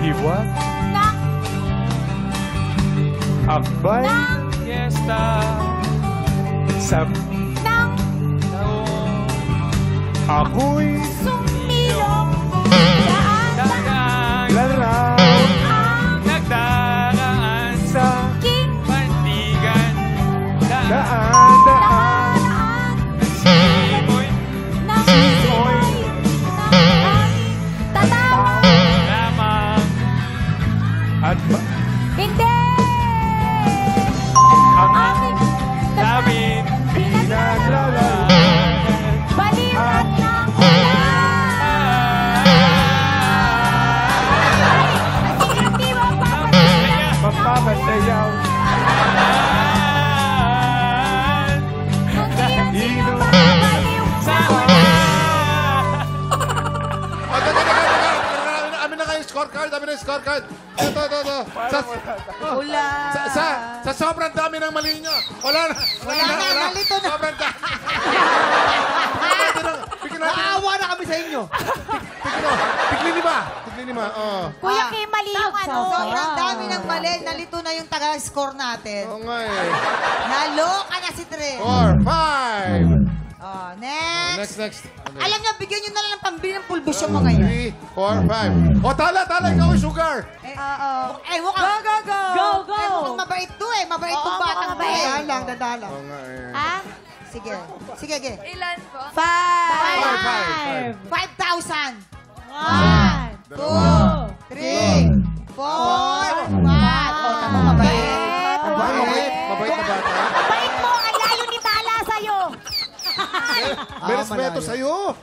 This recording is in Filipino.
Hiwag. Nang. Akbay. Nang. Fiesta. Sa Nang. Taong. ako'y Sumilong. Daan. Dagang. laraw Nagdaraan. sa King. Pantigan. Daan. daan. Daan. Simoy. Nang. Simoy. Nang. Tatawa. Lamang. At Hindi. ang Aking Labing. pinaglalagay. balikat ng ulan. Kasi hindi mapapasayaw. Mapapasayaw. Kung hindi Ino. mapapaliw. Sa Amin na kayo scorecard. Amin na yung scorecard. Ito. Wala. Sa sobrang dami ng mali nyo. Wala na. Nalito na. Sobrang dami. Bigyan natin. Naawa na kami sa inyo. Tigli-lima. Oh. Kuya Kim, mali yung ano. Sobrang dami ng mali. Nalito na yung taga-score natin. Oo nga eh. Naloka na si Tre. 4, 5. Oh, next. Next. Alam niyo, bigyan niyo na lang ng pambili ng pulbus yung mga yun. 3, 4, 5. O, tala. Ikaw ang sugar. Mukhang... Go. mukhang mabait to eh. Mabait tong Oo, batang to mabait. eh. Dadalang. Oo nga eh. Ah? Sige. Sige. Ilan po? 5. 5,000. 1, 2, 3, 4, 5. Oh, tama, mabait. Mabait na bata. Mabait mo, ang lalo ni Tala sa'yo. May respeto sa'yo.